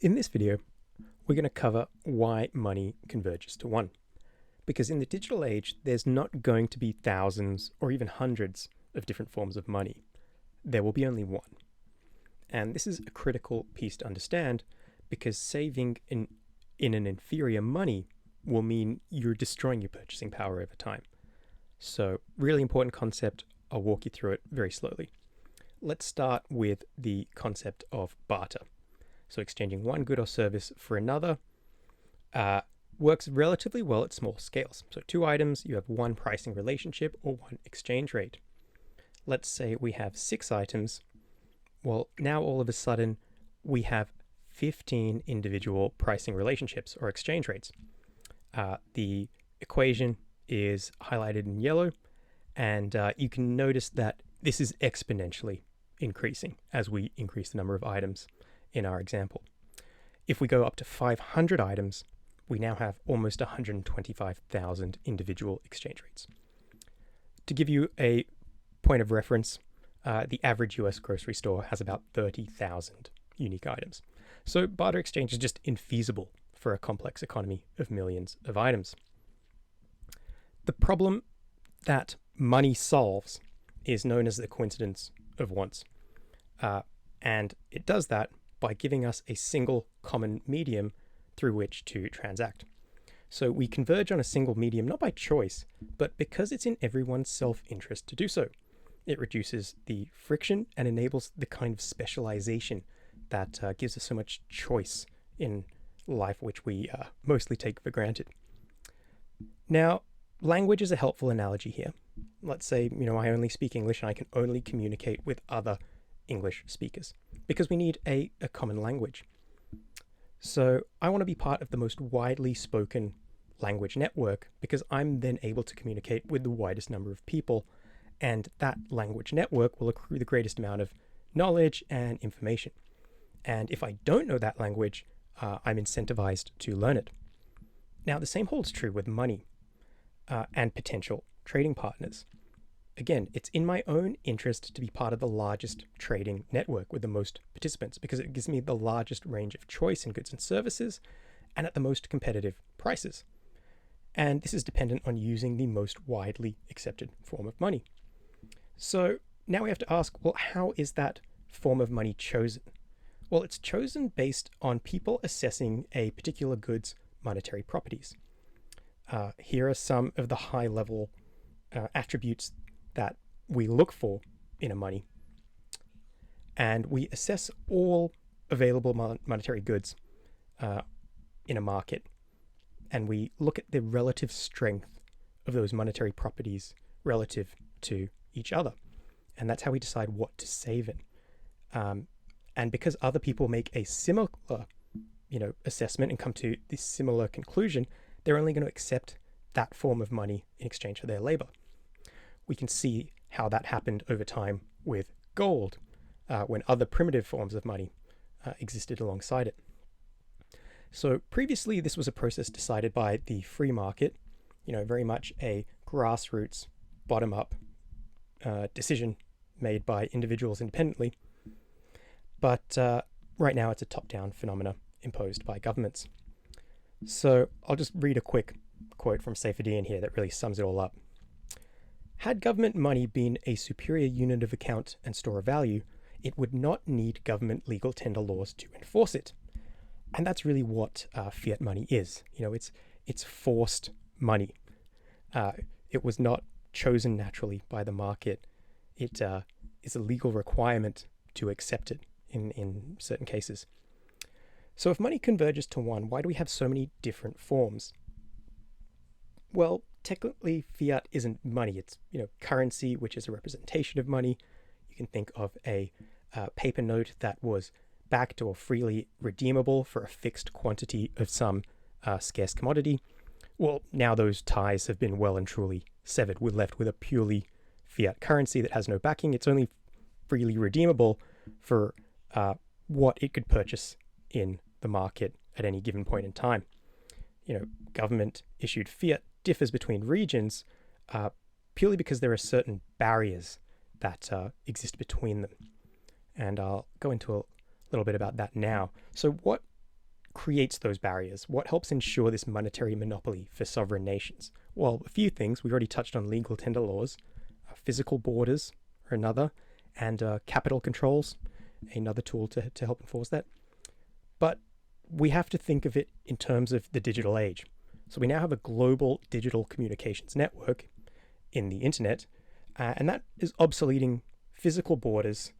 In this video, we're going to cover why money converges to one. Because in the digital age, there's not going to be thousands or even hundreds of different forms of money. There will be only one. And this is a critical piece to understand because saving in an inferior money will mean you're destroying your purchasing power over time. So, really important concept. I'll walk you through it very slowly. Let's start with the concept of barter. So exchanging one good or service for another works relatively well at small scales. So two items, you have one pricing relationship or one exchange rate. Let's say we have 6 items. Well, now all of a sudden we have 15 individual pricing relationships or exchange rates. The equation is highlighted in yellow, and you can notice that this is exponentially increasing as we increase the number of items in our example. If we go up to 500 items, we now have almost 125,000 individual exchange rates. To give you a point of reference, the average US grocery store has about 30,000 unique items. So barter exchange is just infeasible for a complex economy of millions of items. The problem that money solves is known as the coincidence of wants. And it does that by giving us a single common medium through which to transact. So we converge on a single medium not by choice, but because it's in everyone's self-interest to do so. It reduces the friction and enables the kind of specialization that gives us so much choice in life, which we mostly take for granted. Now, language is a helpful analogy here. Let's say, I only speak English and I can only communicate with other English speakers because we need a common language. So I want to be part of the most widely spoken language network because I'm then able to communicate with the widest number of people, and that language network will accrue the greatest amount of knowledge and information. And if I don't know that language, I'm incentivized to learn it. Now, the same holds true with money and potential trading partners. Again, it's in my own interest to be part of the largest trading network with the most participants because it gives me the largest range of choice in goods and services and at the most competitive prices. And this is dependent on using the most widely accepted form of money. So now we have to ask, well, how is that form of money chosen? Well, it's chosen based on people assessing a particular good's monetary properties. Here are some of the high-level attributes that we look for in a money. And we assess all available monetary goods in a market. And we look at the relative strength of those monetary properties relative to each other. And that's how we decide what to save in. And because other people make a similar, assessment and come to this similar conclusion, they're only going to accept that form of money in exchange for their labor. We can see how that happened over time with gold when other primitive forms of money existed alongside it. So previously, this was a process decided by the free market, very much a grassroots, bottom-up decision made by individuals independently. But right now, it's a top-down phenomena imposed by governments. So I'll just read a quick quote from Saifedean here that really sums it all up. Had government money been a superior unit of account and store of value, it would not need government legal tender laws to enforce it. And that's really what fiat money is. It's forced money. It was not chosen naturally by the market. It is a legal requirement to accept it in certain cases. So if money converges to one, why do we have so many different forms? Well, technically, fiat isn't money. It's currency, which is a representation of money. You can think of a paper note that was backed or freely redeemable for a fixed quantity of some scarce commodity. Well, now those ties have been well and truly severed. We're left with a purely fiat currency that has no backing. It's only freely redeemable for what it could purchase in the market at any given point in time. Government issued fiat differs between regions purely because there are certain barriers that exist between them. And I'll go into a little bit about that now. So what creates those barriers? What helps ensure this monetary monopoly for sovereign nations? Well, a few things. We've already touched on legal tender laws, physical borders are another, and capital controls, another tool to help enforce that. But we have to think of it in terms of the digital age. So we now have a global digital communications network in the internet, and that is obsoleting physical borders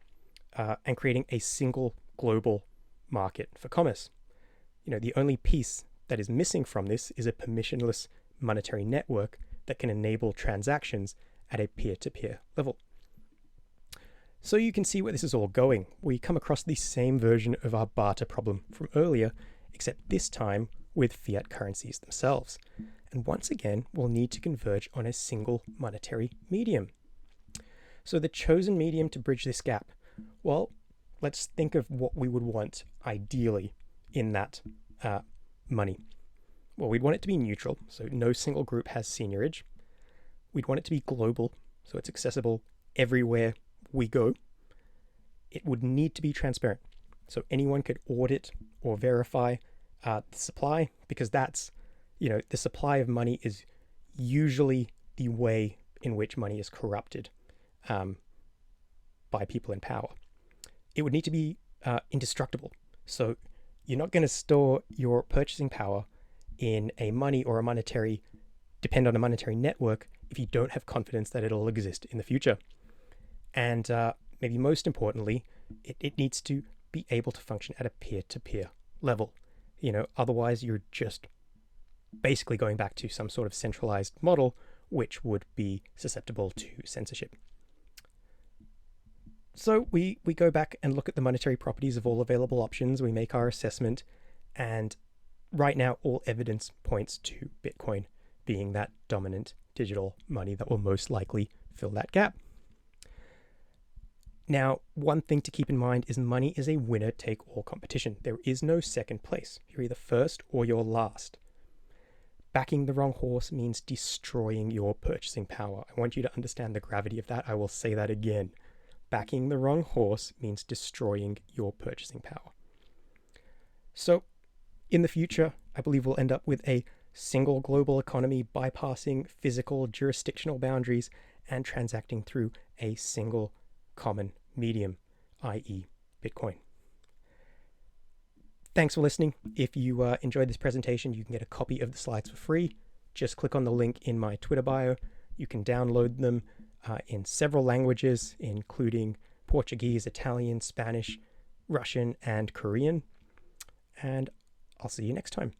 and creating a single global market for commerce. The only piece that is missing from this is a permissionless monetary network that can enable transactions at a peer-to-peer level. So you can see where this is all going. We come across the same version of our barter problem from earlier, except this time with fiat currencies themselves. And once again, we'll need to converge on a single monetary medium. So the chosen medium to bridge this gap, well, let's think of what we would want ideally in that money. Well, we'd want it to be neutral, so no single group has seigniorage. We'd want it to be global, so it's accessible everywhere we go. It would need to be transparent, so anyone could audit or verify the supply, because that's, the supply of money is usually the way in which money is corrupted by people in power. It would need to be indestructible, so you're not going to store your purchasing power in a money or depend on a monetary network if you don't have confidence that it'll exist in the future. And maybe most importantly, it needs to be able to function at a peer-to-peer level. Otherwise you're just basically going back to some sort of centralized model, which would be susceptible to censorship. So we go back and look at the monetary properties of all available options. We make our assessment, and right now all evidence points to Bitcoin being that dominant digital money that will most likely fill that gap. Now, one thing to keep in mind is money is a winner-take-all competition. There is no second place. You're either first or you're last. Backing the wrong horse means destroying your purchasing power. I want you to understand the gravity of that. I will say that again. Backing the wrong horse means destroying your purchasing power. So, in the future, I believe we'll end up with a single global economy bypassing physical jurisdictional boundaries and transacting through a single common medium, i.e. Bitcoin. Thanks for listening. If you enjoyed this presentation, you can get a copy of the slides for free. Just click on the link in my Twitter bio. You can download them in several languages, including Portuguese, Italian, Spanish, Russian, and Korean. And I'll see you next time.